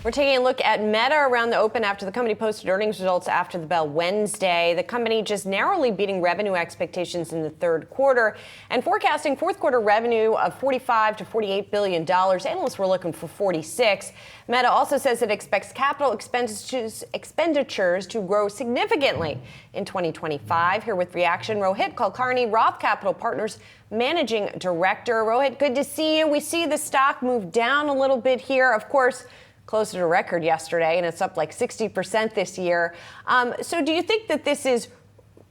We're taking a look at Meta around the open after the company posted earnings results after the bell Wednesday. The company just narrowly beating revenue expectations in the third quarter and forecasting fourth quarter revenue of $45 to $48 billion. Analysts were looking for 46. Meta also says it expects capital expenditures to grow significantly in 2025. Here with reaction, Rohit Kulkarni, Roth Capital Partners Managing Director. Rohit, good to see you. We see the stock move down a little bit here. Of course, closed at a record yesterday, and it's up like 60% this year. So do you think that this is,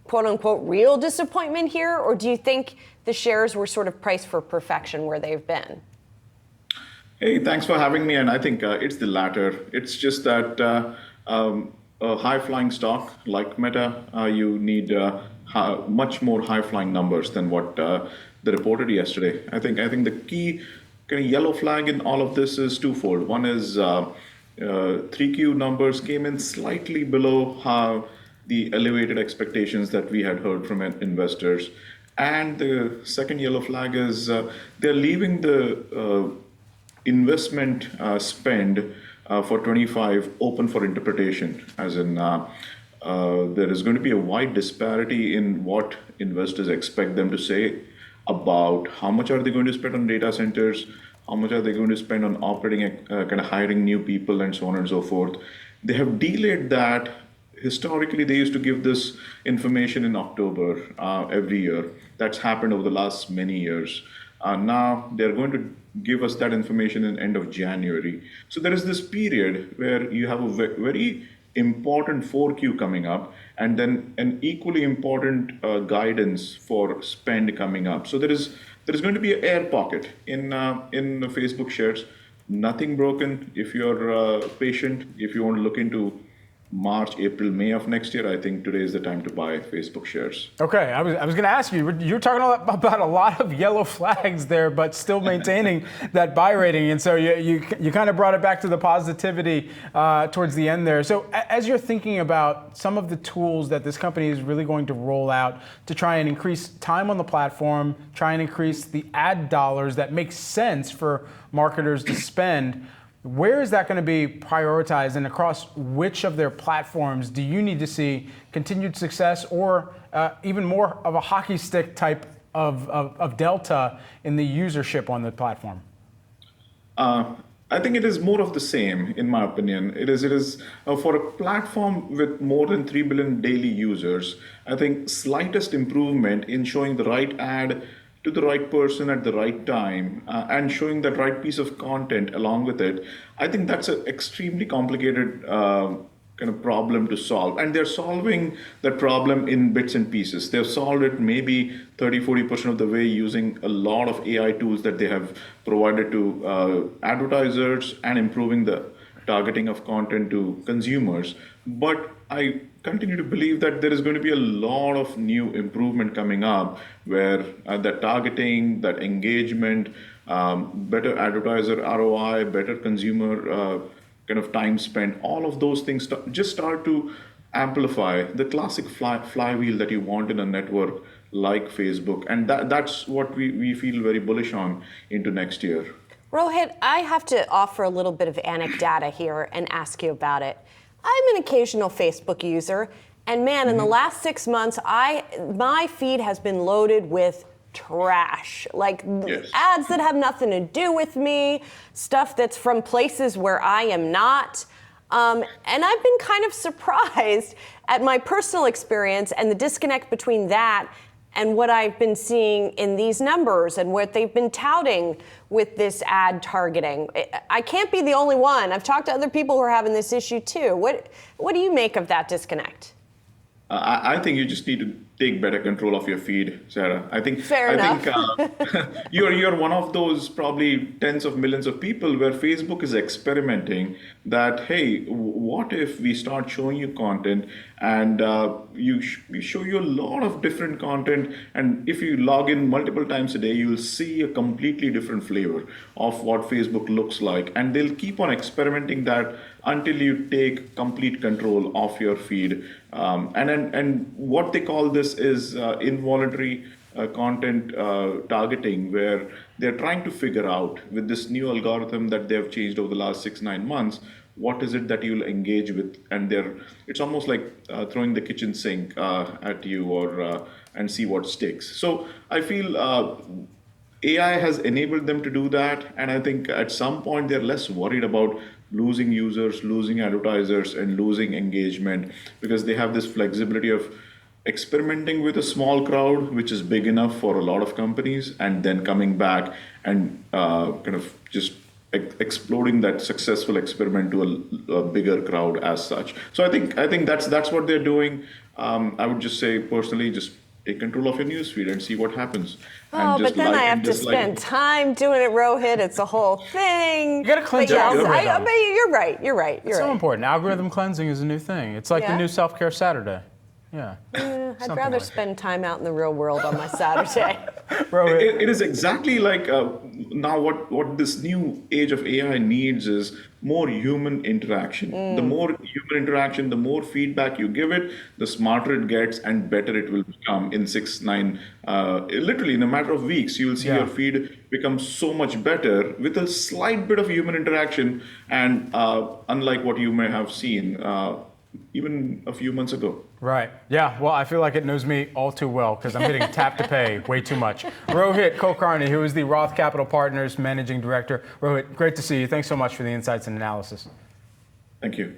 quote unquote, real disappointment here, or do you think the shares were sort of priced for perfection where they've been? Hey, thanks for having me. And I think it's the latter. It's just that a high-flying stock like Meta, you need much more high-flying numbers than what they reported yesterday. I think the key kind of yellow flag in all of this is twofold. One is 3Q numbers came in slightly below how the elevated expectations that we had heard from investors. And the second yellow flag is they're leaving the investment spend for 25 open for interpretation, as in there is going to be a wide disparity in what investors expect them to say about how much are they going to spend on data centers, how much are they going to spend on operating, kind of hiring new people, and so on and so forth. They have delayed that. Historically, they used to give this information in October every year. That's happened over the last many years. Now they're going to give us that information in the end of January. So there is this period where you have a very important 4Q coming up, and then an equally important guidance for spend coming up. So there is going to be an air pocket in the Facebook shares. Nothing broken. If you're patient, if you want to look into March, April, May of next year, I think today is the time to buy Facebook shares. Okay, I was going to ask you, you're talking about a lot of yellow flags there, but still maintaining that buy rating. And so you kind of brought it back to the positivity towards the end there. So as you're thinking about some of the tools that this company is really going to roll out to try and increase time on the platform, try and increase the ad dollars that make sense for marketers to spend, where is that going to be prioritized, and across which of their platforms do you need to see continued success or even more of a hockey stick type of delta in the usership on the platform? I think it is more of the same, in my opinion. It is for a platform with more than 3 billion daily users, I think slightest improvement in showing the right ad to the right person at the right time and showing that right piece of content along with it, I think that's an extremely complicated kind of problem to solve. And they're solving that problem in bits and pieces. They've solved it maybe 30-40% of the way using a lot of AI tools that they have provided to advertisers and improving the targeting of content to consumers. But I continue to believe that there is going to be a lot of new improvement coming up where that targeting, that engagement, better advertiser ROI, better consumer kind of time spent, all of those things just start to amplify the classic flywheel that you want in a network like Facebook. And that's what we feel very bullish on into next year. Rohit, I have to offer a little bit of anecdata here and ask you about it. I'm an occasional Facebook user, and man, in the last 6 months, my feed has been loaded with trash, like ads that have nothing to do with me, stuff that's from places where I am not. And I've been kind of surprised at my personal experience and the disconnect between that and what I've been seeing in these numbers and what they've been touting with this ad targeting. I can't be the only one. I've talked to other people who are having this issue too. What do you make of that disconnect? I think you just need to take better control of your feed, Sarah. I think you're one of those probably tens of millions of people where Facebook is experimenting that, hey, what if we start showing you content and we show you a lot of different content, and if you log in multiple times a day, you'll see a completely different flavor of what Facebook looks like. And they'll keep on experimenting that until you take complete control of your feed. And what they call this is involuntary content targeting, where they're trying to figure out with this new algorithm that they've changed over the last 6-9 months, what is it that you'll engage with, and it's almost like throwing the kitchen sink at you, or and see what sticks. So I feel AI has enabled them to do that, and I think at some point they're less worried about losing users, losing advertisers, and losing engagement, because they have this flexibility of experimenting with a small crowd, which is big enough for a lot of companies, and then coming back and kind of just exploding that successful experiment to a bigger crowd as such. So I think that's what they're doing. I would just say personally, just take control of your newsfeed and see what happens. Oh, but then I have to spend time doing it, Rohit. It's a whole thing. You got to cleanse your Yes, algorithm. but you're right. It's so important. Algorithm cleansing is a new thing. It's like the new self-care Saturday. Yeah. I'd rather spend time out in the real world on my Saturday. It is exactly like now what this new age of AI needs is more human interaction. The more human interaction, the more feedback you give it, the smarter it gets and better it will become in 6-9, literally in a matter of weeks, you will see your feed become so much better with a slight bit of human interaction, and unlike what you may have seen even a few months ago. Right. Yeah. Well, I feel like it knows me all too well because I'm hitting tap to pay way too much. Rohit Kulkarni, who is the Roth Capital Partners Managing Director. Rohit, great to see you. Thanks so much for the insights and analysis. Thank you.